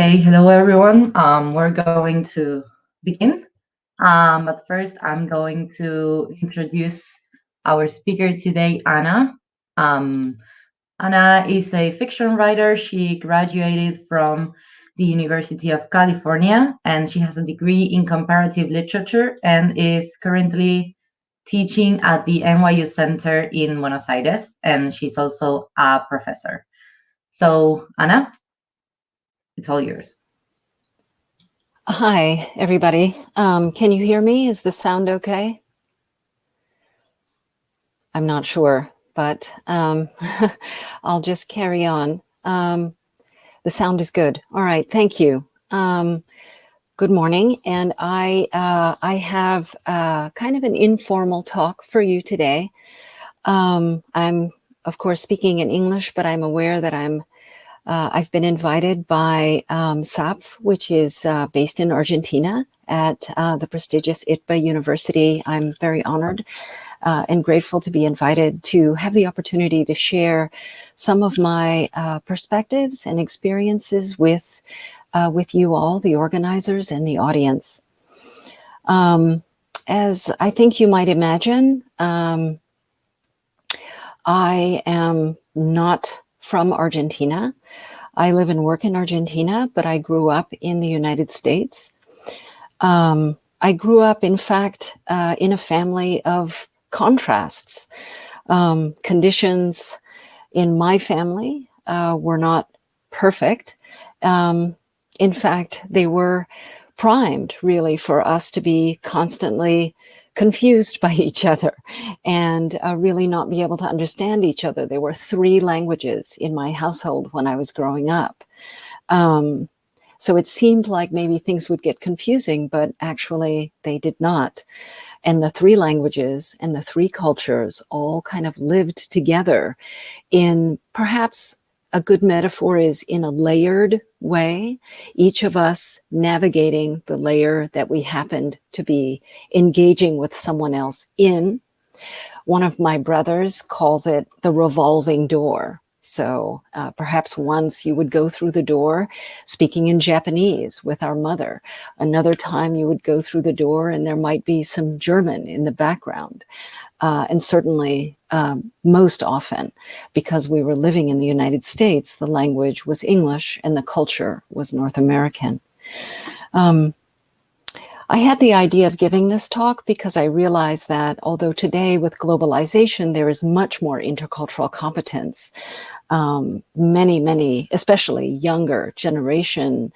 Okay, hello everyone. We're going to begin. But first, I'm going to introduce our speaker today, Anna. Um, Anna is a fiction writer. She graduated from the University of California and she has a degree in comparative literature and is currently teaching at the NYU Center in Buenos Aires. And she's also a professor. So, Anna, it's all yours. Hi, everybody. Can you hear me? Is the sound okay? I'm not sure, but I'll just carry on. The sound is good. All right, thank you. Good morning, and I have kind of an informal talk for you today. I'm, of course, speaking in English, but I'm aware that I've been invited by SABF, which is based in Argentina at the prestigious ITBA University. I'm very honored and grateful to be invited to have the opportunity to share some of my perspectives and experiences with you all, the organizers and the audience. As I think you might imagine, I am not from Argentina. I live and work in Argentina, but I grew up in the United States. I grew up, in fact, in a family of contrasts. Conditions in my family were not perfect. In fact, they were primed, really, for us to be constantly confused by each other and really not be able to understand each other. There were 3 languages in my household when I was growing up. So it seemed like maybe things would get confusing, but actually they did not. And the 3 languages and the 3 cultures all kind of lived together in, perhaps a good metaphor is, in a layered way, each of us navigating the layer that we happened to be engaging with someone else in. One of my brothers calls it the revolving door. So perhaps once you would go through the door speaking in Japanese with our mother. Another time you would go through the door and there might be some German in the background. And certainly most often, because we were living in the United States, the language was English and the culture was North American. I had the idea of giving this talk because I realized that although today with globalization, there is much more intercultural competence, many, especially younger generation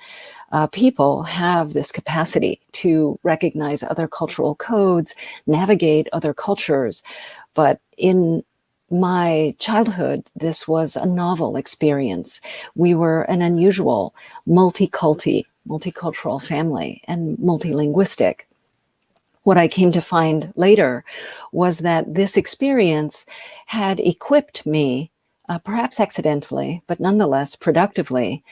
people have this capacity to recognize other cultural codes, navigate other cultures. But in my childhood, this was a novel experience. We were an unusual multicultural family and multilinguistic. What I came to find later was that this experience had equipped me, perhaps accidentally, but nonetheless productively,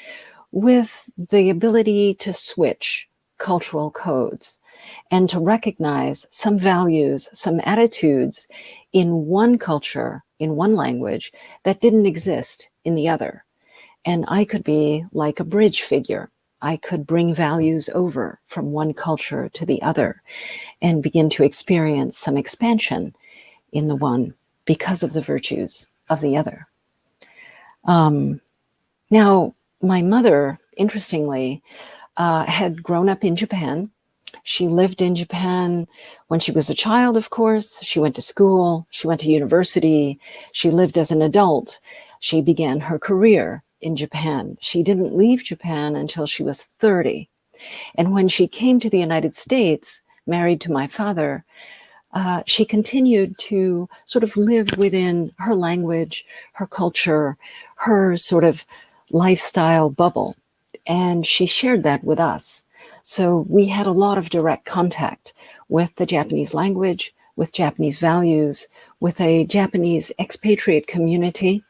with the ability to switch cultural codes and to recognize some values, some attitudes in one culture, in one language, that didn't exist in the other. And I could be like a bridge figure. I could bring values over from one culture to the other and begin to experience some expansion in the one because of the virtues of the other. Now, my mother, interestingly, had grown up in Japan. She lived in Japan when she was a child, of course. She went to school. She went to university. She lived as an adult. She began her career in Japan. She didn't leave Japan until she was 30. And when she came to the United States, married to my father, she continued to sort of live within her language, her culture, her sort of lifestyle bubble. And she shared that with us. So we had a lot of direct contact with the Japanese language, with Japanese values, with a Japanese expatriate community.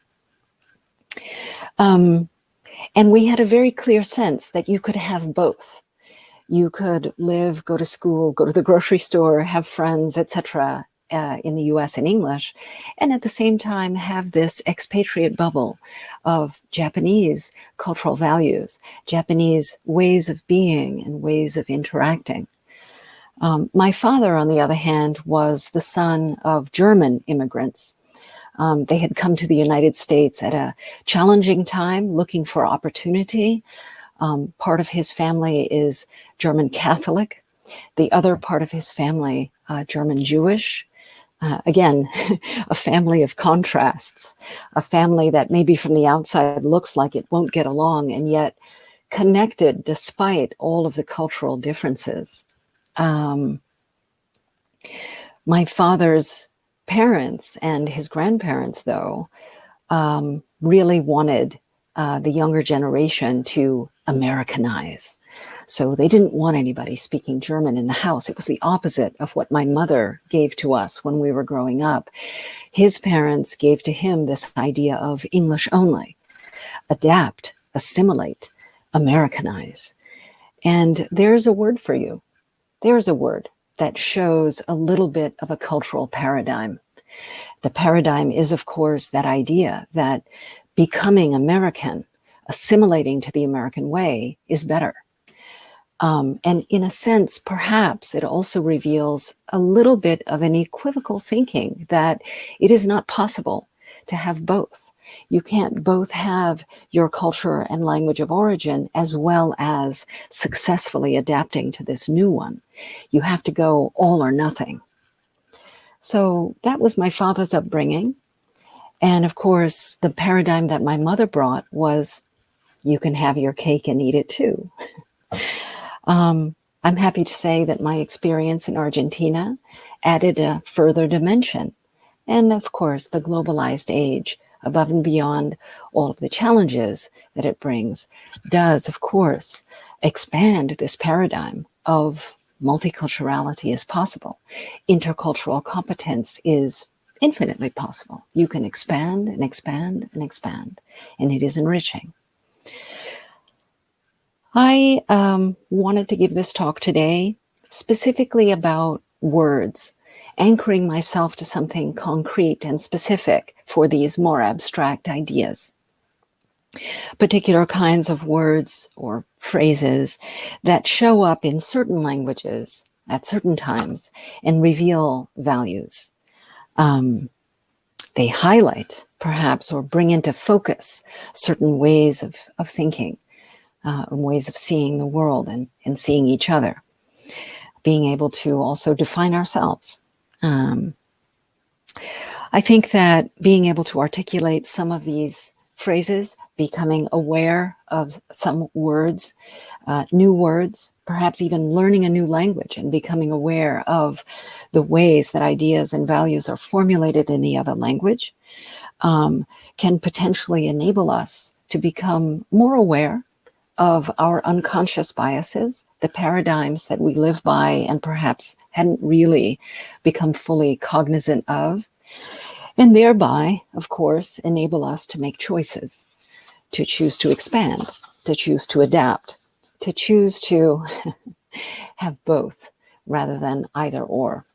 And we had a very clear sense that you could have both. You could live, go to school, go to the grocery store, have friends, etc., in the US in English, and at the same time have this expatriate bubble of Japanese cultural values, Japanese ways of being and ways of interacting. My father, on the other hand, was the son of German immigrants. They had come to the United States at a challenging time, looking for opportunity. Part of his family is German Catholic. The other part of his family, German Jewish. Again, a family of contrasts, a family that maybe from the outside looks like it won't get along, and yet connected despite all of the cultural differences. My father's parents and his grandparents, though, really wanted the younger generation to Americanize. So they didn't want anybody speaking German in the house. It was the opposite of what my mother gave to us when we were growing up. His parents gave to him this idea of English only, adapt, assimilate, Americanize. And there's a word for you. There's a word that shows a little bit of a cultural paradigm. The paradigm is, of course, that idea that becoming American, assimilating to the American way is better. And in a sense, perhaps it also reveals a little bit of an equivocal thinking that it is not possible to have both. You can't both have your culture and language of origin as well as successfully adapting to this new one. You have to go all or nothing. So that was my father's upbringing. And of course, the paradigm that my mother brought was, you can have your cake and eat it too. I'm happy to say that my experience in Argentina added a further dimension. And of course, the globalized age, above and beyond all of the challenges that it brings, does, of course, expand this paradigm of multiculturality is possible. Intercultural competence is infinitely possible. You can expand and expand and expand, and it is enriching. I wanted to give this talk today specifically about words, anchoring myself to something concrete and specific for these more abstract ideas. Particular kinds of words or phrases that show up in certain languages at certain times and reveal values. They highlight, perhaps, or bring into focus certain ways of thinking. Ways of seeing the world and seeing each other, being able to also define ourselves. I think that being able to articulate some of these phrases, becoming aware of some words, new words, perhaps even learning a new language and becoming aware of the ways that ideas and values are formulated in the other language, can potentially enable us to become more aware of our unconscious biases, the paradigms that we live by and perhaps hadn't really become fully cognizant of, and thereby, of course, enable us to make choices, to choose to expand, to choose to adapt, to choose to have both rather than either or.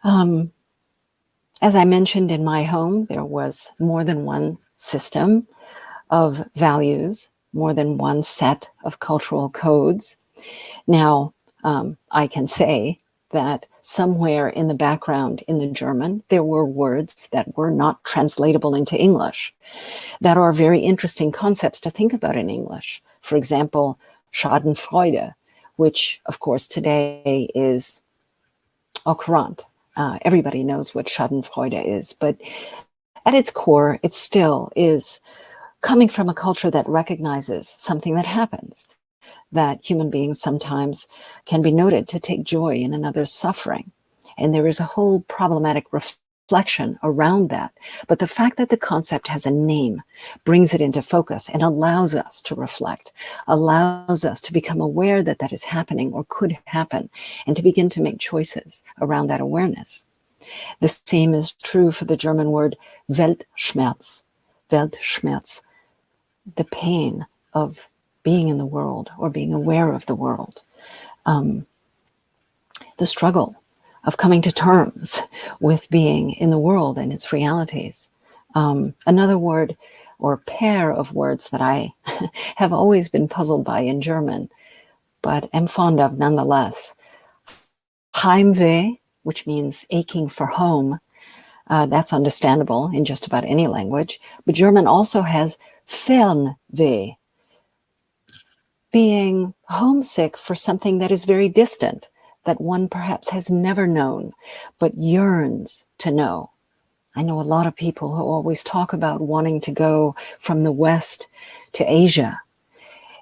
As I mentioned, in my home, there was more than one system of values, more than one set of cultural codes. Now, I can say that somewhere in the background in the German, there were words that were not translatable into English, that are very interesting concepts to think about in English. For example, Schadenfreude, which, of course, today is au courant. Everybody knows what Schadenfreude is, but at its core, it still is coming from a culture that recognizes something that happens, that human beings sometimes can be noted to take joy in another's suffering. And there is a whole problematic reflection around that. But the fact that the concept has a name brings it into focus and allows us to reflect, allows us to become aware that that is happening or could happen, and to begin to make choices around that awareness. The same is true for the German word Weltschmerz. Weltschmerz, the pain of being in the world or being aware of the world, the struggle of coming to terms with being in the world and its realities. Another word or pair of words that I have always been puzzled by in German, but am fond of nonetheless. Heimweh, which means aching for home. That's understandable in just about any language. But German also has Fernweh, being homesick for something that is very distant, that one perhaps has never known, but yearns to know. I know a lot of people who always talk about wanting to go from the West to Asia.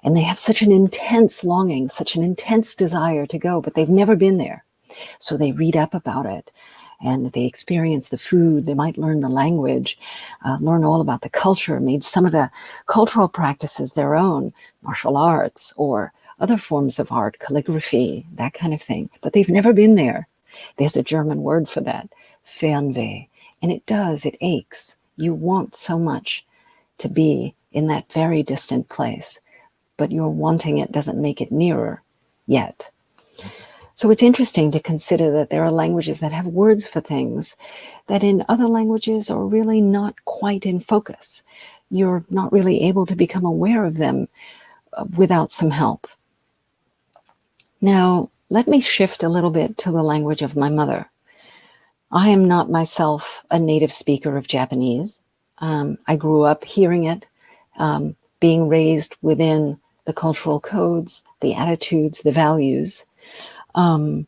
And they have such an intense longing, such an intense desire to go, but they've never been there. So they read up about it and they experience the food. They might learn the language, learn all about the culture, made some of the cultural practices their own, martial arts or other forms of art, calligraphy, that kind of thing. But they've never been there. There's a German word for that, Fernweh. And it does, it aches. You want so much to be in that very distant place, but your wanting it doesn't make it nearer yet. So it's interesting to consider that there are languages that have words for things that in other languages are really not quite in focus. You're not really able to become aware of them without some help. Now, let me shift a little bit to the language of my mother. I am not myself a native speaker of Japanese. I grew up hearing it, being raised within the cultural codes, the attitudes, the values. And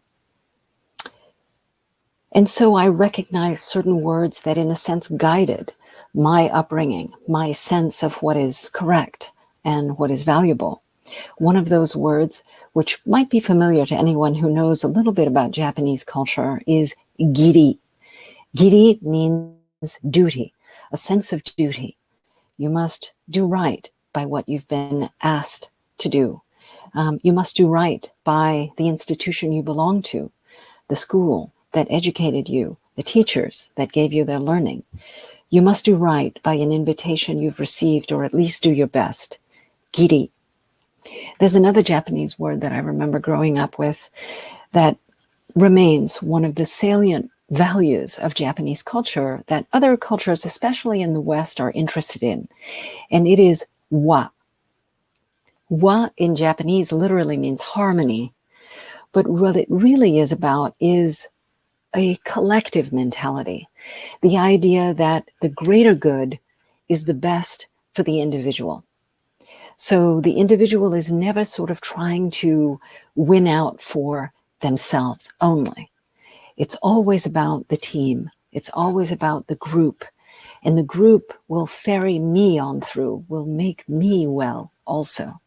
so I recognize certain words that in a sense guided my upbringing, my sense of what is correct and what is valuable. One of those words, which might be familiar to anyone who knows a little bit about Japanese culture, is giri. Giri means duty, a sense of duty. You must do right by what you've been asked to do. You must do right by the institution you belong to, the school that educated you, the teachers that gave you their learning. You must do right by an invitation you've received, or at least do your best. Giri. There's another Japanese word that I remember growing up with that remains one of the salient values of Japanese culture that other cultures, especially in the West, are interested in. And it is wa. Wa in Japanese literally means harmony. But what it really is about is a collective mentality. The idea that the greater good is the best for the individual. So the individual is never sort of trying to win out for themselves only. It's always about the team. It's always about the group. And the group will ferry me on through, will make me well also.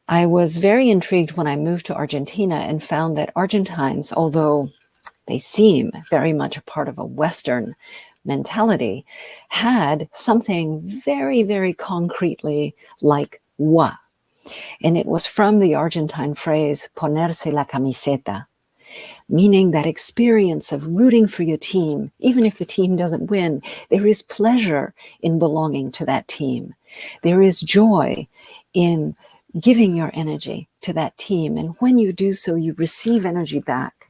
I was very intrigued when I moved to Argentina and found that Argentines, although they seem very much a part of a Western mentality, had something very, very concretely like wa. And it was from the Argentine phrase, ponerse la camiseta, meaning that experience of rooting for your team. Even if the team doesn't win, there is pleasure in belonging to that team. There is joy in giving your energy to that team. And when you do so, you receive energy back.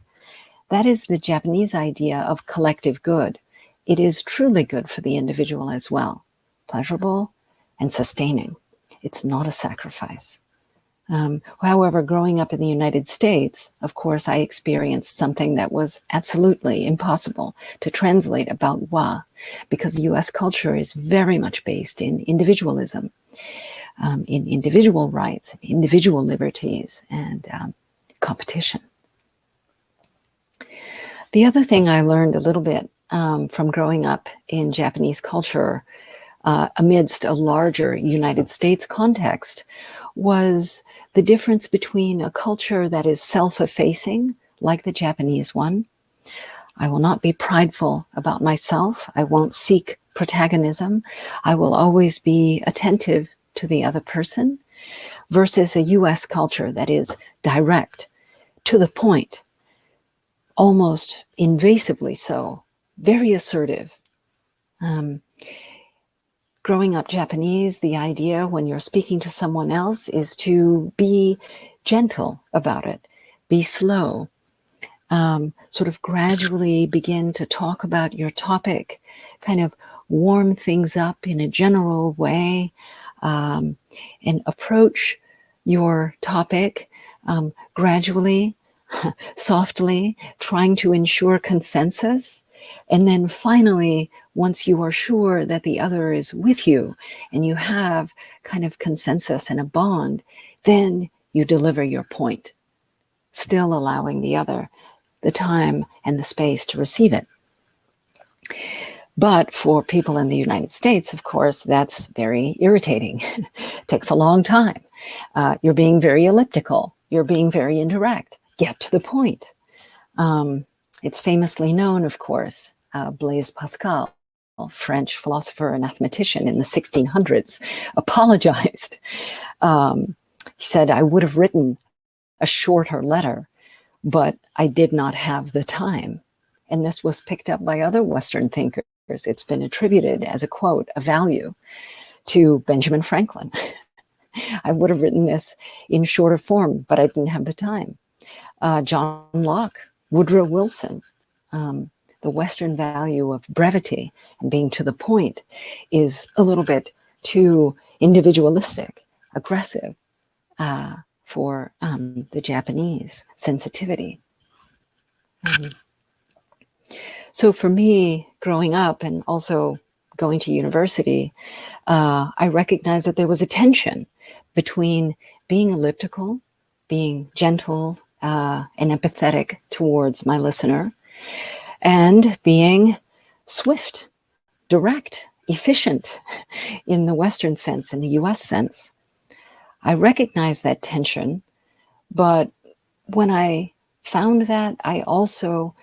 That is the Japanese idea of collective good. It is truly good for the individual as well, pleasurable and sustaining. It's not a sacrifice. However, growing up in the United States, of course, I experienced something that was absolutely impossible to translate about wa, because U.S. culture is very much based in individualism, in individual rights, individual liberties, and competition. The other thing I learned a little bit from growing up in Japanese culture amidst a larger United States context was the difference between a culture that is self-effacing, like the Japanese one. I will not be prideful about myself. I won't seek protagonism. I will always be attentive to the other person, versus a US culture that is direct, to the point, almost invasively so, very assertive. Growing up Japanese, the idea when you're speaking to someone else is to be gentle about it, be slow, sort of gradually begin to talk about your topic, kind of warm things up in a general way, and approach your topic gradually, softly, trying to ensure consensus. And then finally, once you are sure that the other is with you and you have kind of consensus and a bond, then you deliver your point, still allowing the other the time and the space to receive it. But for people in the United States, of course, that's very irritating. It takes a long time. You're being very elliptical. You're being very indirect. Get to the point. It's famously known, of course, Blaise Pascal, French philosopher and mathematician in the 1600s, apologized. He said, I would have written a shorter letter, but I did not have the time. And this was picked up by other Western thinkers. It's been attributed as a quote, a value, to Benjamin Franklin. I would have written this in shorter form, but I didn't have the time. John Locke, Woodrow Wilson, the Western value of brevity and being to the point is a little bit too individualistic, aggressive for the Japanese sensitivity. So for me, growing up and also going to university, I recognized that there was a tension between being elliptical, being gentle and empathetic towards my listener, and being swift, direct, efficient in the Western sense, in the US sense. I recognized that tension, but when I found that, I also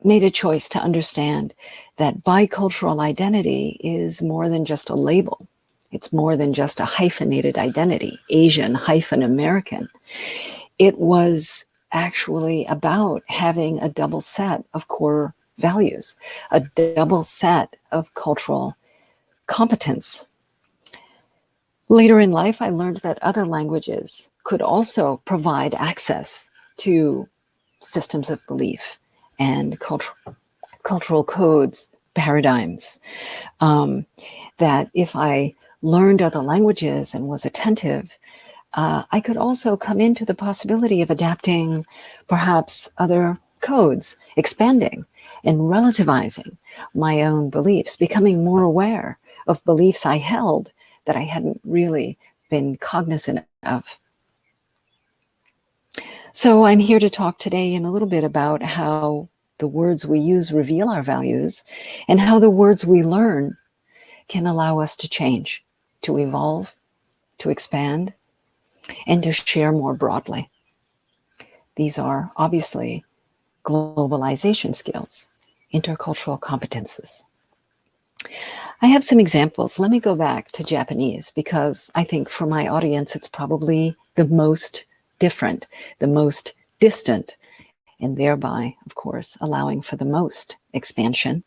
made a choice to understand that bicultural identity is more than just a label. It's more than just a hyphenated identity, Asian-American. It was actually about having a double set of core values, a double set of cultural competence. Later in life, I learned that other languages could also provide access to systems of belief and cultural codes, paradigms, that if I learned other languages and was attentive, I could also come into the possibility of adapting perhaps other codes, expanding and relativizing my own beliefs, becoming more aware of beliefs I held that I hadn't really been cognizant of. So I'm here to talk today in a little bit about how the words we use reveal our values and how the words we learn can allow us to change, to evolve, to expand, and to share more broadly. These are obviously globalization skills, intercultural competences. I have some examples. Let me go back to Japanese because I think for my audience, it's probably the most different, the most distant, and thereby, of course, allowing for the most expansion.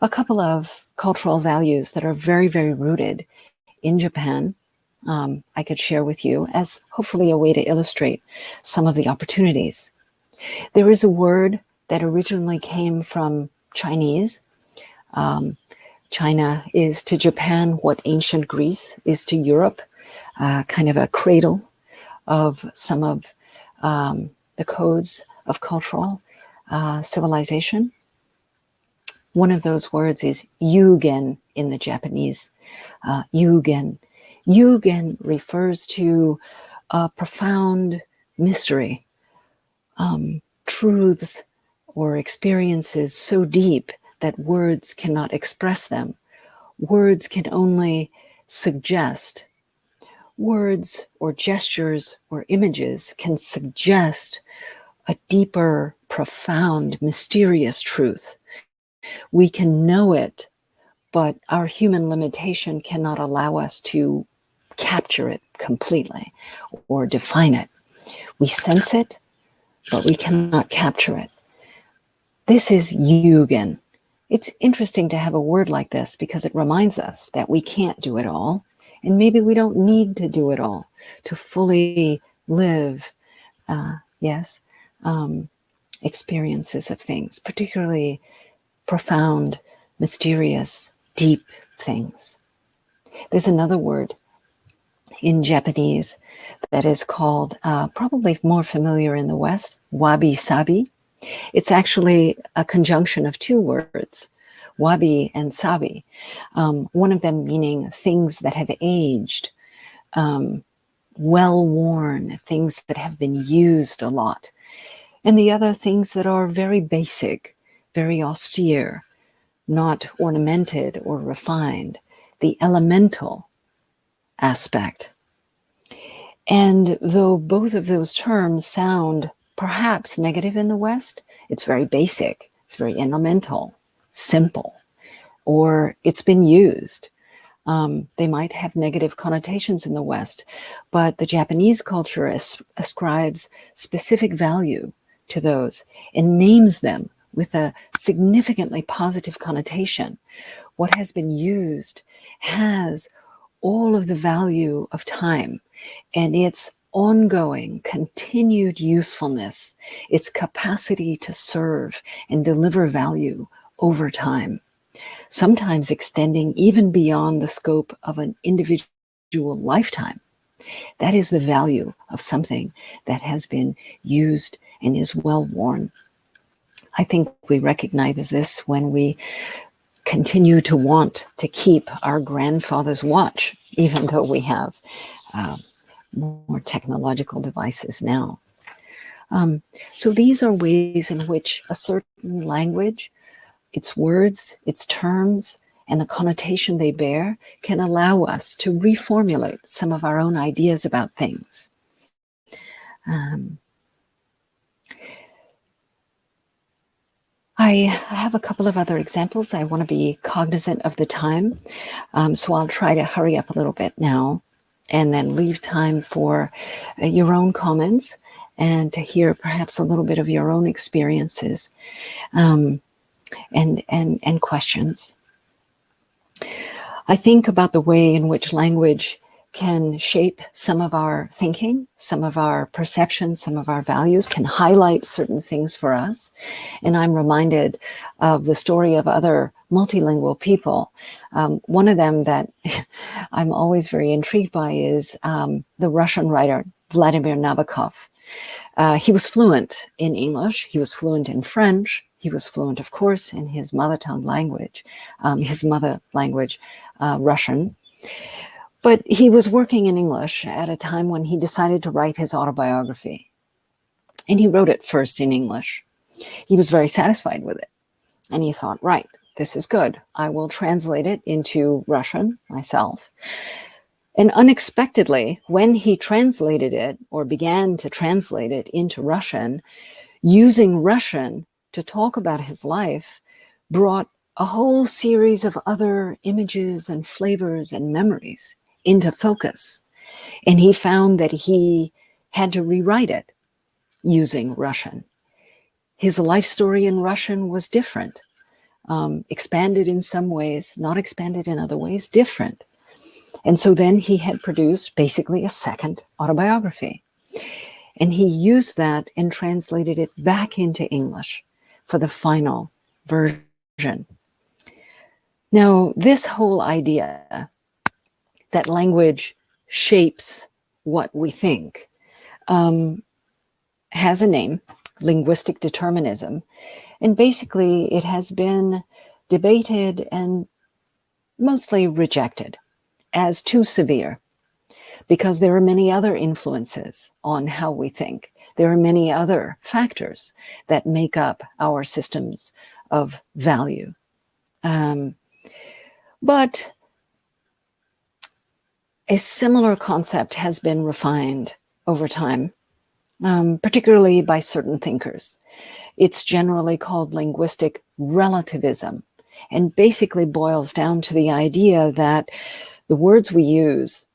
A couple of cultural values that are very, very rooted in Japan, I could share with you as hopefully a way to illustrate some of the opportunities. There is a word that originally came from Chinese. China is to Japan what ancient Greece is to Europe, kind of a cradle of some of the codes of cultural civilization. One of those words is yugen in the Japanese. Yugen. Yugen refers to a profound mystery, truths or experiences so deep that words cannot express them. Words can only suggest. Words or gestures or images can suggest a deeper, profound, mysterious truth. We can know it, but our human limitation cannot allow us to capture it completely or define it. We sense it, but we cannot capture it. This is yugen. It's interesting to have a word like this because it reminds us that we can't do it all, and maybe we don't need to do it all to fully live yes, experiences of things, particularly profound, mysterious, deep things. There's another word in Japanese that is called, probably more familiar in the West, wabi-sabi. It's actually a conjunction of two words, wabi and sabi, one of them meaning things that have aged, well-worn, things that have been used a lot, and the other things that are very basic, very austere, not ornamented or refined, the elemental aspect. And though both of those terms sound perhaps negative in the West, it's very basic, it's very elemental, simple, or it's been used. They might have negative connotations in the West, but the Japanese culture ascribes specific value to those and names them with a significantly positive connotation. What has been used has all of the value of time and its ongoing, continued usefulness, its capacity to serve and deliver value over time, sometimes extending even beyond the scope of an individual lifetime. That is the value of something that has been used and is well worn. I think we recognize this when we continue to want to keep our grandfather's watch, even though we have more technological devices now. So these are ways in which a certain language, its words, its terms, and the connotation they bear can allow us to reformulate some of our own ideas about things. I have a couple of other examples. I want to be cognizant of the time, so I'll try to hurry up a little bit now and then leave time for your own comments and to hear perhaps a little bit of your own experiences and questions. I think about the way in which language can shape some of our thinking, some of our perceptions, some of our values, can highlight certain things for us. And I'm reminded of the story of other multilingual people. One of them that I'm always very intrigued by is the Russian writer Vladimir Nabokov. He was fluent in English, he was fluent in French, he was fluent, of course, in his mother tongue language, Russian. But he was working in English at a time when he decided to write his autobiography. And he wrote it first in English. He was very satisfied with it. And he thought, right, this is good. I will translate it into Russian myself. And unexpectedly, when he translated it or began to translate it into Russian, using Russian to talk about his life brought a whole series of other images and flavors and memories into focus. And he found that he had to rewrite it using Russian. His life story in Russian was different, expanded in some ways, not expanded in other ways, different. And so then he had produced basically a second autobiography. And he used that and translated it back into English for the final version. Now, this whole idea that language shapes what we think has a name, linguistic determinism. And basically, it has been debated and mostly rejected as too severe because there are many other influences on how we think. There are many other factors that make up our systems of value. But a similar concept has been refined over time, particularly by certain thinkers. It's generally called linguistic relativism, and basically boils down to the idea that the words we use,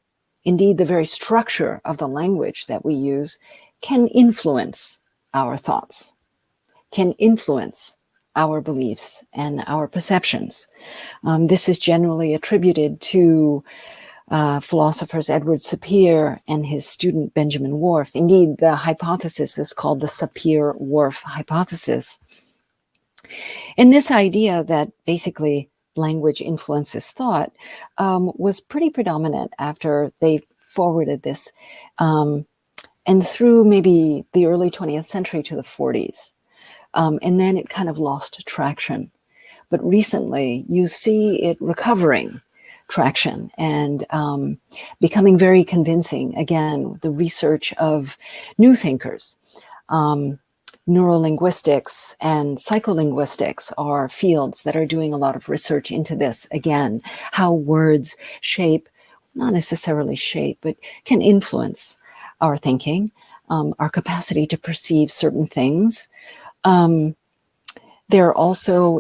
indeed the very structure of the language that we use, can influence our thoughts, can influence our beliefs and our perceptions. This is generally attributed to philosophers Edward Sapir and his student Benjamin Whorf. Indeed, the hypothesis is called the Sapir-Whorf hypothesis. And this idea that basically language influences thought was pretty predominant after they forwarded this and through maybe the early 20th century to the 40s. And then it kind of lost traction. But recently, you see it recovering traction and becoming very convincing. Again, the research of new thinkers. Neurolinguistics and psycholinguistics are fields that are doing a lot of research into this. Again, how words shape, not necessarily shape, but can influence our thinking, our capacity to perceive certain things. There also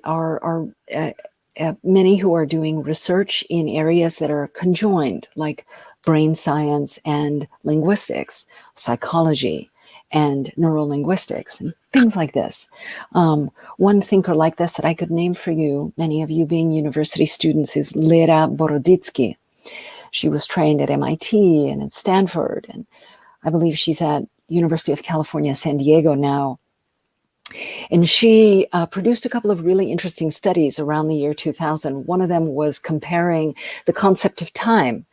are many who are doing research in areas that are conjoined, like brain science and linguistics, psychology, and neurolinguistics, and things like this. One thinker like this that I could name for you, many of you being university students, is Lera Boroditsky. She was trained at MIT and at Stanford, and I believe she's at University of California, San Diego now. And she produced a couple of really interesting studies around the year 2000. One of them was comparing the concept of time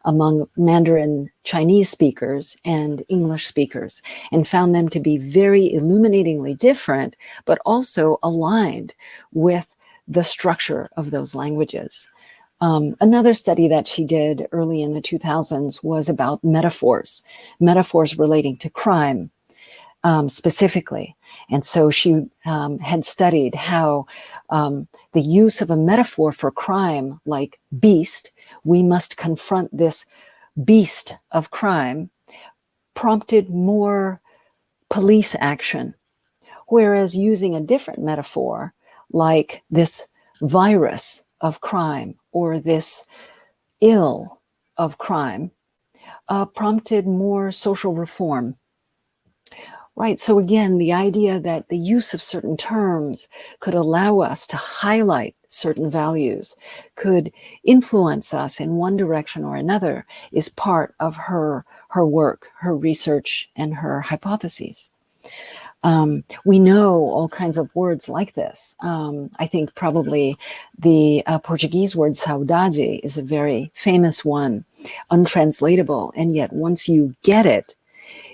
among Mandarin Chinese speakers and English speakers, and found them to be very illuminatingly different, but also aligned with the structure of those languages. Another study that she did early in the 2000s was about metaphors relating to crime. Specifically. And so she had studied how the use of a metaphor for crime, like beast, we must confront this beast of crime, prompted more police action. Whereas using a different metaphor, like this virus of crime or this ill of crime, prompted more social reform. Right. So again, the idea that the use of certain terms could allow us to highlight certain values, could influence us in one direction or another, is part of her work, her research, and her hypotheses. We know all kinds of words like this. I think probably the Portuguese word saudade is a very famous one, untranslatable, and yet once you get it,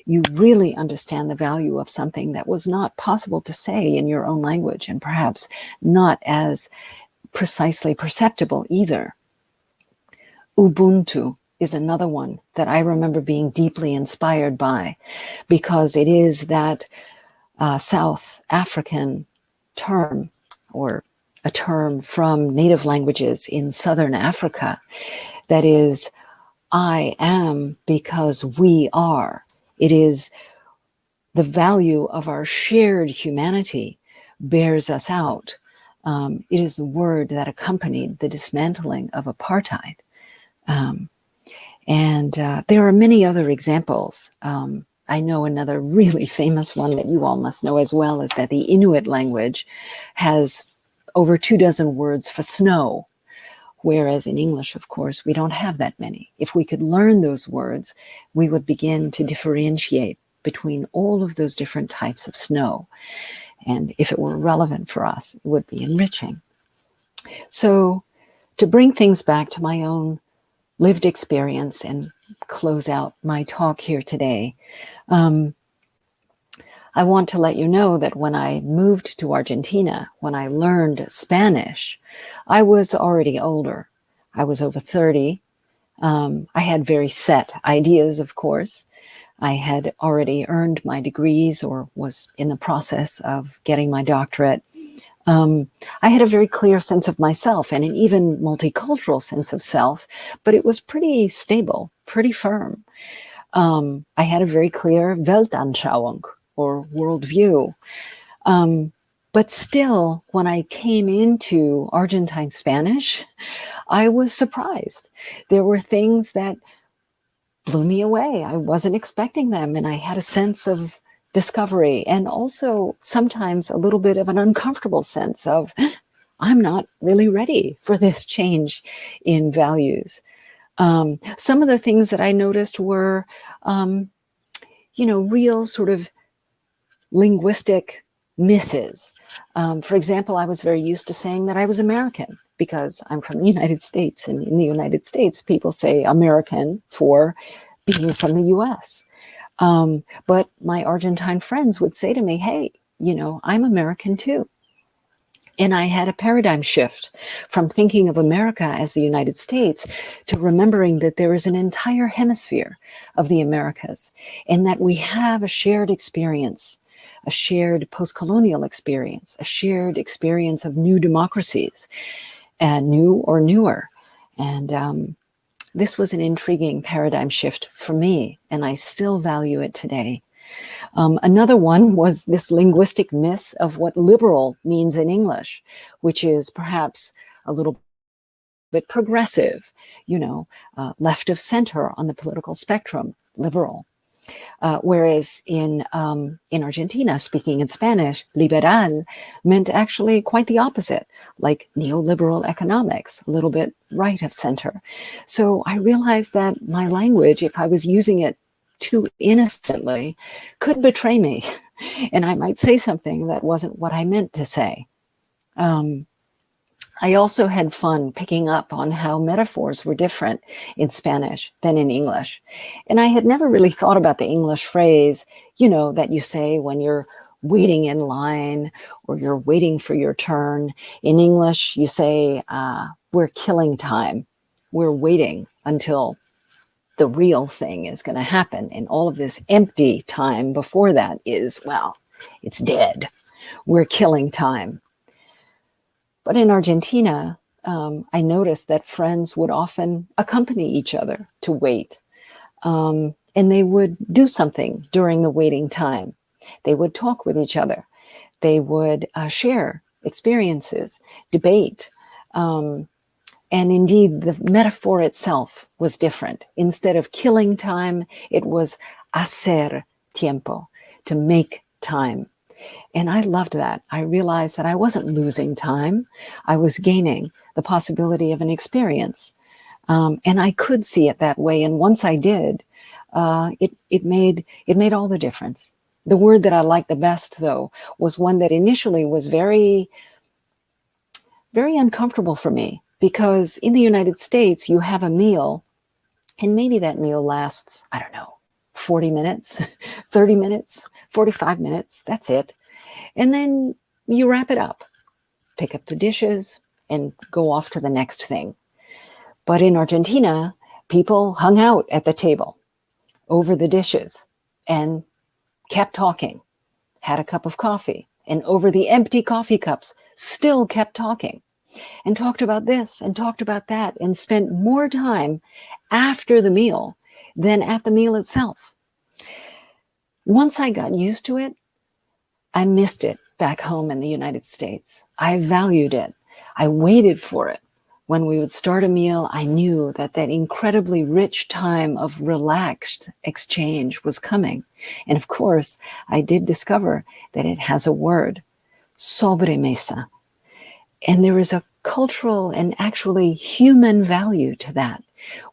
you really understand the value of something that was not possible to say in your own language, and perhaps not as precisely perceptible either. Ubuntu is another one that I remember being deeply inspired by, because it is that South African term, or a term from native languages in Southern Africa, that is, I am because we are. It is the value of our shared humanity bears us out. It is the word that accompanied the dismantling of apartheid. And there are many other examples. I know another really famous one that you all must know as well is that the Inuit language has over 24 words for snow, whereas in English, of course, we don't have that many. If we could learn those words, we would begin to differentiate between all of those different types of snow. And if it were relevant for us, it would be enriching. So to bring things back to my own lived experience and close out my talk here today, I want to let you know that when I moved to Argentina, when I learned Spanish, I was already older. I was over 30. I had very set ideas, of course. I had already earned my degrees or was in the process of getting my doctorate. I had a very clear sense of myself and an even multicultural sense of self, but it was pretty stable, pretty firm. I had a very clear Weltanschauung, or worldview. But still, when I came into Argentine Spanish, I was surprised. There were things that blew me away. I wasn't expecting them, and I had a sense of discovery, and also sometimes a little bit of an uncomfortable sense of, I'm not really ready for this change in values. Some of the things that I noticed were, real sort of linguistic misses. For example, I was very used to saying that I was American because I'm from the United States. And in the United States, people say American for being from the US. But my Argentine friends would say to me, hey, I'm American too. And I had a paradigm shift from thinking of America as the United States to remembering that there is an entire hemisphere of the Americas and that we have a shared experience, a shared post-colonial experience, a shared experience of new democracies, new or newer. And this was an intriguing paradigm shift for me, and I still value it today. Another one was this linguistic miss of what liberal means in English, which is perhaps a little bit progressive, left of center on the political spectrum, liberal. Whereas in Argentina, speaking in Spanish, liberal meant actually quite the opposite, like neoliberal economics, a little bit right of center. So I realized that my language, if I was using it too innocently, could betray me. And I might say something that wasn't what I meant to say. I also had fun picking up on how metaphors were different in Spanish than in English. And I had never really thought about the English phrase, that you say when you're waiting in line or you're waiting for your turn. In English, you say, we're killing time. We're waiting until the real thing is going to happen. And all of this empty time before that is, well, it's dead. We're killing time. But in Argentina, I noticed that friends would often accompany each other to wait. And they would do something during the waiting time. They would talk with each other. They would share experiences, debate. And indeed, the metaphor itself was different. Instead of killing time, it was hacer tiempo, to make time. And I loved that. I realized that I wasn't losing time. I was gaining the possibility of an experience. And I could see it that way. And once I did, it made all the difference. The word that I liked the best, though, was one that initially was very, very uncomfortable for me. Because in the United States, you have a meal, and maybe that meal lasts, 40 minutes, 30 minutes, 45 minutes, that's it. And then you wrap it up, pick up the dishes, and go off to the next thing. But in Argentina, people hung out at the table over the dishes and kept talking, had a cup of coffee, and over the empty coffee cups still kept talking. And talked about this and talked about that and spent more time after the meal than at the meal itself. Once I got used to it, I missed it back home in the United States. I valued it. I waited for it. When we would start a meal, I knew that incredibly rich time of relaxed exchange was coming. And of course, I did discover that it has a word, sobremesa. And there is a cultural and actually human value to that.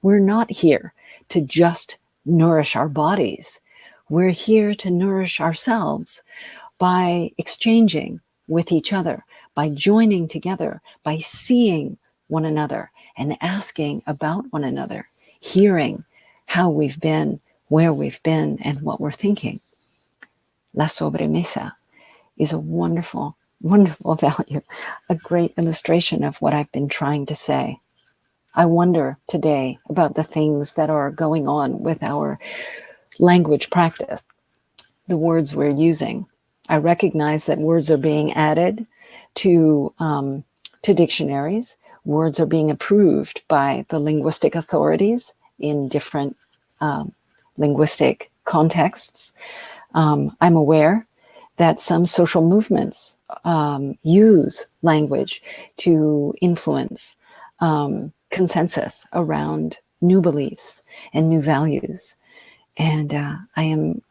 We're not here to just nourish our bodies. We're here to nourish ourselves by exchanging with each other, by joining together, by seeing one another and asking about one another, hearing how we've been, where we've been, and what we're thinking. La sobremesa is a wonderful, wonderful value, a great illustration of what I've been trying to say. I wonder today about the things that are going on with our language practice, the words we're using. I recognize that words are being added to dictionaries. Words are being approved by the linguistic authorities in different linguistic contexts. I'm aware that some social movements use language to influence consensus around new beliefs and new values. And I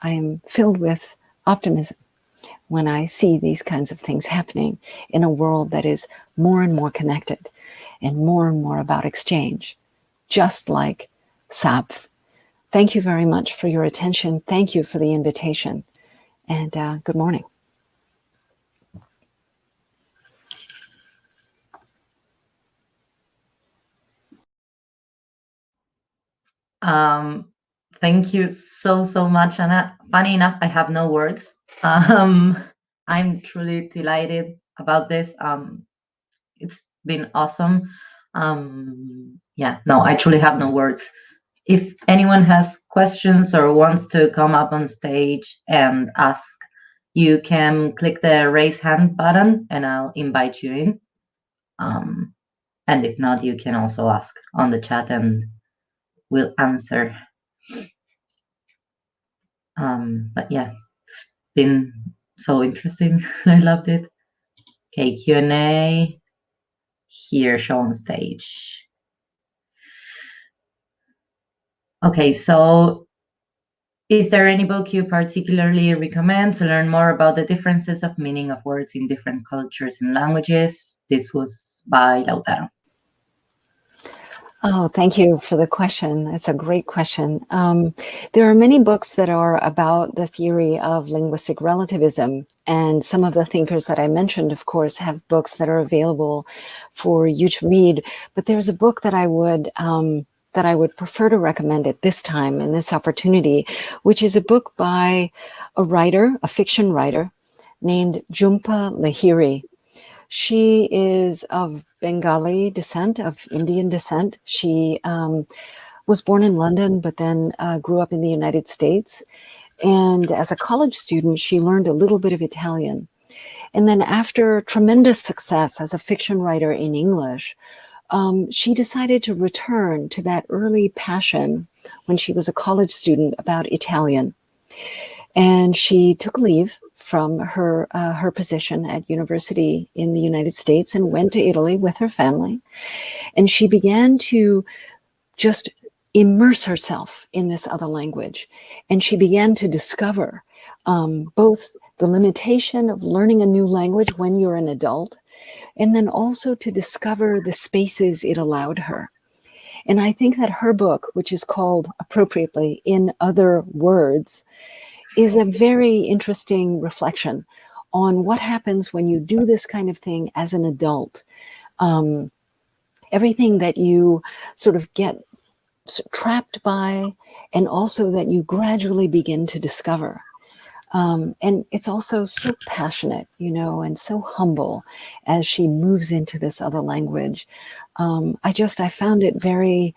am filled with optimism when I see these kinds of things happening in a world that is more and more connected and more about exchange. just like SABF. Thank you very much for your attention. Thank you for the invitation. And good morning. Thank you so much, Anna. Funny enough, I have no words. I'm truly delighted about this. It's been awesome. Yeah, no, I truly have no words. If anyone has questions or wants to come up on stage and ask, you can click the raise hand button and I'll invite you in. And if not, you can also ask on the chat and we'll answer. But yeah, it's been so interesting. I loved it. Okay, Q&A here, show on stage. Okay, so is there any book you particularly recommend to learn more about the differences of meaning of words in different cultures and languages? This was by Lautaro. Oh, thank you for the question. It's a great question. There are many books that are about the theory of linguistic relativism, and some of the thinkers that I mentioned, of course, have books that are available for you to read. But there's a book that I would prefer to recommend at this time, in this opportunity, which is a book by a writer, a fiction writer, named Jhumpa Lahiri. She is of Bengali descent, of Indian descent. She was born in London, but then grew up in the United States. And as a college student, she learned a little bit of Italian. And then after tremendous success as a fiction writer in English, she decided to return to that early passion when she was a college student about Italian. And she took leave from her position at university in the United States and went to Italy with her family. And she began to just immerse herself in this other language. And she began to discover both the limitation of learning a new language when you're an adult, and then also to discover the spaces it allowed her. And I think that her book, which is called appropriately In Other Words, is a very interesting reflection on what happens when you do this kind of thing as an adult. Everything that you sort of get trapped by, and also that you gradually begin to discover. And it's also so passionate, and so humble as she moves into this other language. I found it very,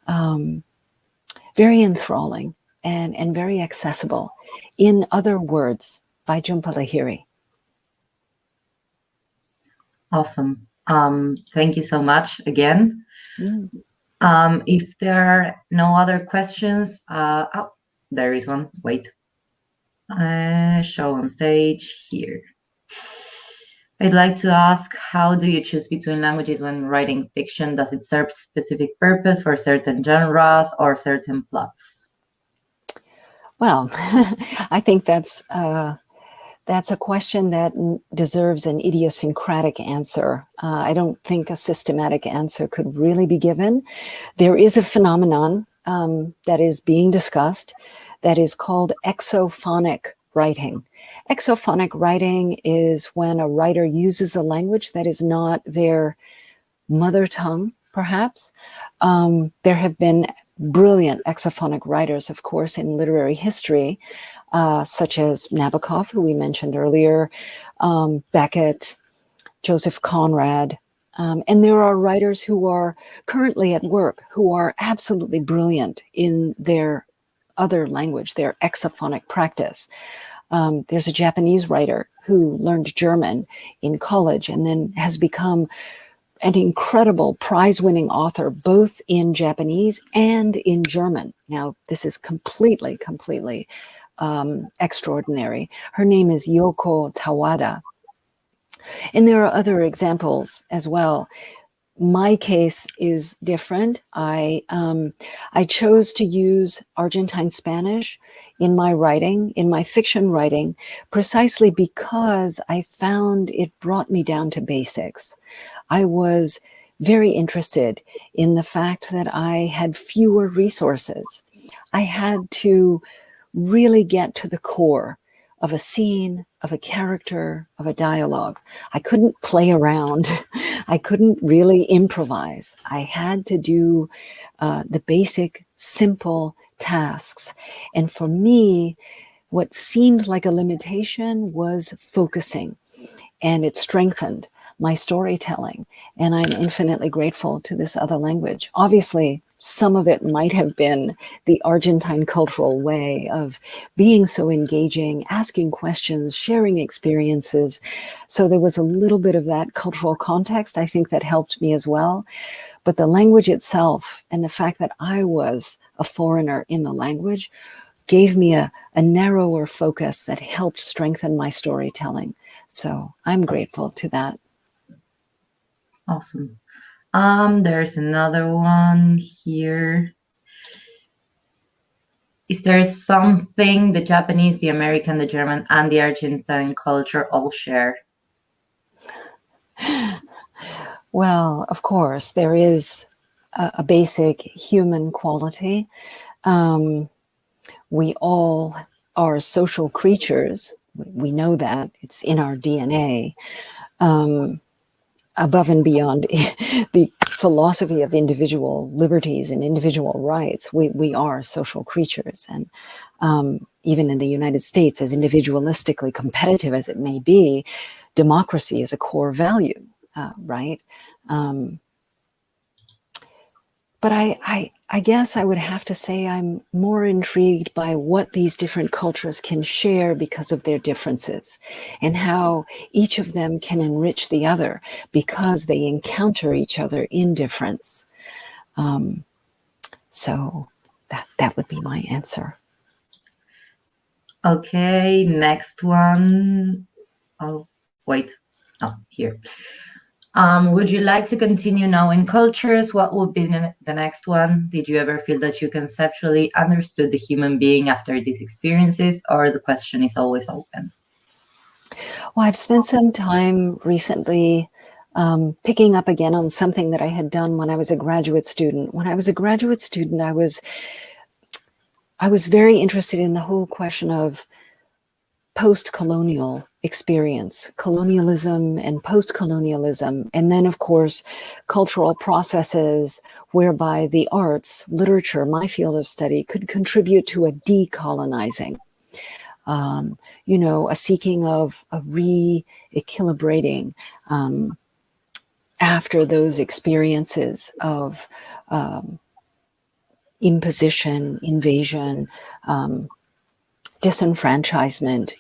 very enthralling and very accessible. In Other Words by Jhumpa Lahiri. Awesome. Thank you so much again. If there are no other questions, there is one. Wait. Show on stage here. I'd like to ask, how do you choose between languages when writing fiction? Does it serve specific purpose for certain genres or certain plots? Well, I think that's a question that deserves an idiosyncratic answer. I don't think a systematic answer could really be given. There is a phenomenon that is being discussed that is called exophonic writing. Exophonic writing is when a writer uses a language that is not their mother tongue, perhaps. There have been brilliant exophonic writers, of course, in literary history, such as Nabokov, who we mentioned earlier, Beckett, Joseph Conrad. And there are writers who are currently at work who are absolutely brilliant in their other language, their exophonic practice. There's a Japanese writer who learned German in college and then has become an incredible prize-winning author, both in Japanese and in German. Now, this is completely extraordinary. Her name is Yoko Tawada. And there are other examples as well. My case is different. I chose to use Argentine Spanish in my writing, in my fiction writing, precisely because I found it brought me down to basics. I was very interested in the fact that I had fewer resources. I had to really get to the core of a scene, of a character, of a dialogue. I couldn't play around. I couldn't really improvise. I had to do the basic, simple tasks. And for me, what seemed like a limitation was focusing, and it strengthened my storytelling. And I'm infinitely grateful to this other language. Obviously, some of it might have been the Argentine cultural way of being so engaging, asking questions, sharing experiences. So there was a little bit of that cultural context, I think, that helped me as well. But the language itself and the fact that I was a foreigner in the language gave me a narrower focus that helped strengthen my storytelling. So I'm grateful to that. Awesome. There's another one here. Is there something the Japanese, the American, the German, and the Argentine culture all share? Well, of course, there is a basic human quality. We all are social creatures. We know that. It's in our DNA. Above and beyond the philosophy of individual liberties and individual rights, we are social creatures. And even in the United States, as individualistically competitive as it may be, democracy is a core value, right? But I guess I would have to say I'm more intrigued by what these different cultures can share because of their differences, and how each of them can enrich the other because they encounter each other in difference. So that would be my answer. Okay, next one. Oh, wait. Oh, here. Would you like to continue knowing cultures? What would be the next one? Did you ever feel that you conceptually understood the human being after these experiences, or the question is always open? Well, I've spent some time recently picking up again on something that I had done when I was a graduate student. When I was a graduate student, I was very interested in the whole question of post-colonial experience, colonialism and post-colonialism, and then, of course, cultural processes whereby the arts, literature, my field of study, could contribute to a decolonizing, a seeking of a re-equilibrating after those experiences of imposition, invasion, disenfranchisement,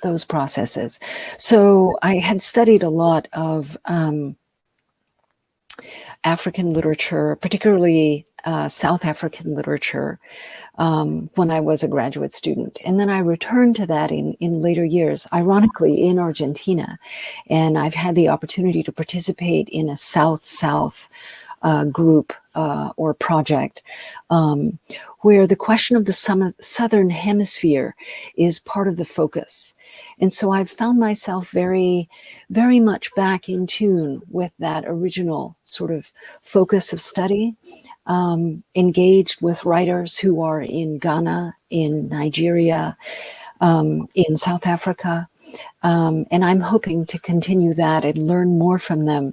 those processes. So I had studied a lot of African literature, particularly South African literature, when I was a graduate student. And then I returned to that in later years, ironically in Argentina. And I've had the opportunity to participate in a South-South group or project where the question of the Southern Hemisphere is part of the focus. And so I've found myself very, very much back in tune with that original sort of focus of study, engaged with writers who are in Ghana, in Nigeria, in South Africa. And I'm hoping to continue that and learn more from them.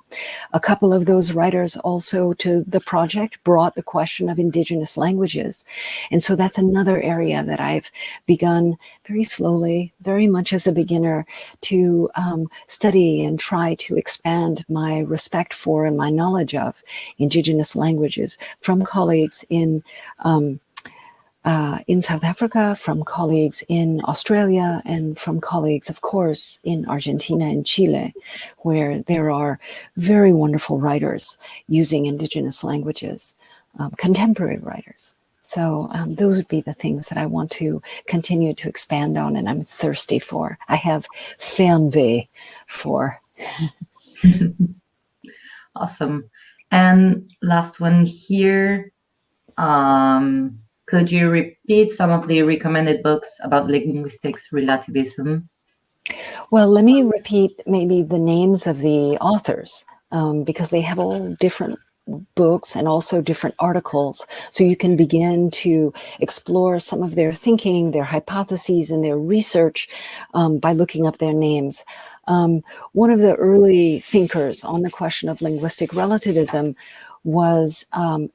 A couple of those writers also to the project brought the question of indigenous languages. And so that's another area that I've begun very slowly, very much as a beginner, to study and try to expand my respect for and my knowledge of indigenous languages from colleagues in South Africa, from colleagues in Australia, and from colleagues, of course, in Argentina and Chile, where there are very wonderful writers using indigenous languages, contemporary writers. So those would be the things that I want to continue to expand on, and I'm thirsty for. I have fernweh for. Awesome. And last one here. Could you repeat some of the recommended books about linguistics relativism? Well, let me repeat maybe the names of the authors. because they have all different books and also different articles. So you can begin to explore some of their thinking, their hypotheses, and their research by looking up their names. One of the early thinkers on the question of linguistic relativism was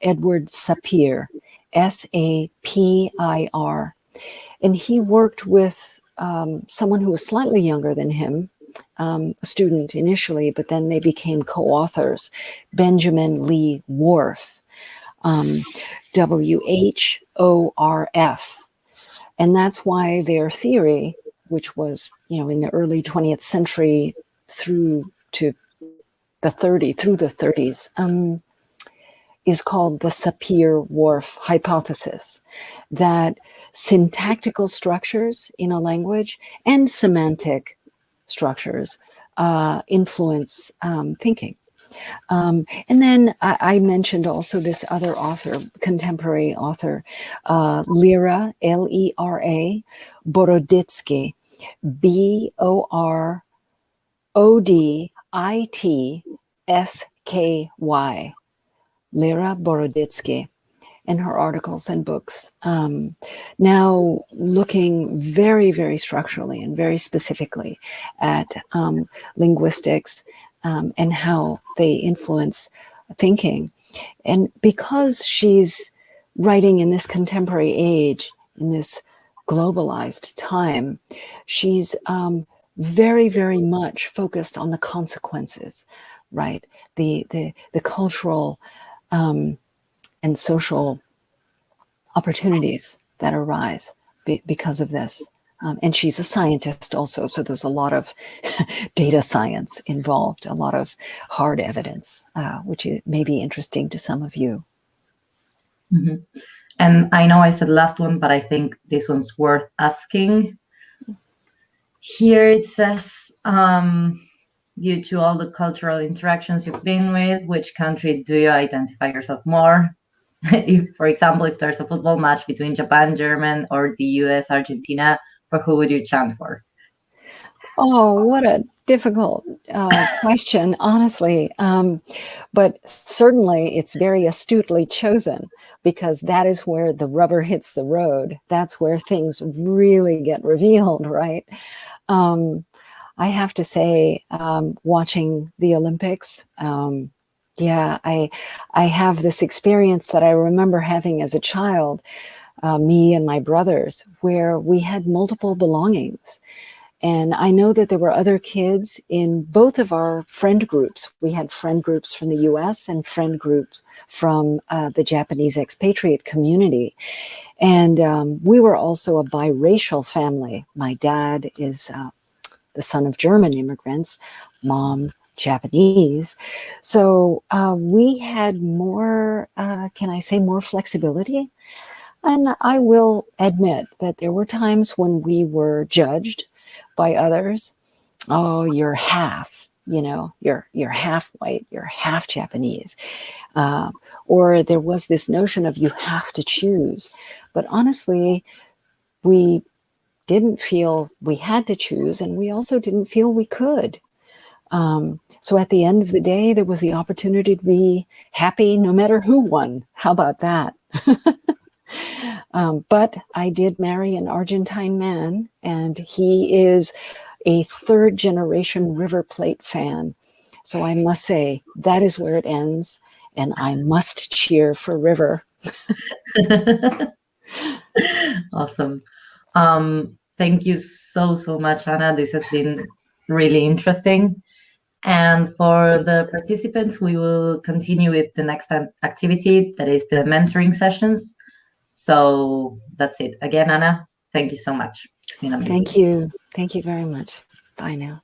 Edward Sapir, S-A-P-I-R. And he worked with someone who was slightly younger than him, a student initially, but then they became co-authors, Benjamin Lee Whorf, W-H-O-R-F. And that's why their theory, which was, in the early 20th century through the 30s, is called the Sapir-Whorf hypothesis, that syntactical structures in a language and semantic structures influence thinking. And then I mentioned also this other author, contemporary author, Lera, L-E-R-A, Boroditsky, B-O-R-O-D-I-T-S-K-Y, Lera Boroditsky, and her articles and books. Now looking very, very structurally and very specifically at linguistics and how they influence thinking. And because she's writing in this contemporary age, in this globalized time, she's very, very much focused on the consequences, right? The cultural and social opportunities that arise because of this. And she's a scientist also, so there's a lot of data science involved, a lot of hard evidence, which may be interesting to some of you. Mm-hmm. And I know I said last one, but I think this one's worth asking. Here it says, due to all the cultural interactions you've been with, which country do you identify yourself more? If, for example, if there's a football match between Japan, German, or the US, Argentina, for who would you chant for? Oh, what a difficult question, honestly. But certainly it's very astutely chosen, because that is where the rubber hits the road. That's where things really get revealed, right? I have to say, watching the Olympics, yeah, I have this experience that I remember having as a child, me and my brothers, where we had multiple belongings. And I know that there were other kids in both of our friend groups. We had friend groups from the US and friend groups from the Japanese expatriate community. And we were also a biracial family. My dad is the son of German immigrants, mom Japanese. So we had more, can I say, more flexibility? And I will admit that there were times when we were judged by others. Oh, you're half, you're half white, you're half Japanese. Or there was this notion of you have to choose. But honestly, we didn't feel we had to choose, and we also didn't feel we could. So at the end of the day, there was the opportunity to be happy no matter who won. How about that? But I did marry an Argentine man, and he is a third generation River Plate fan. So I must say that is where it ends, and I must cheer for River. Awesome. Thank you so much, Anna. This has been really interesting. And for the participants, we will continue with the next activity, that is the mentoring sessions. So that's it. Again, Anna, thank you so much. It's been amazing. Thank you. Thank you very much. Bye now.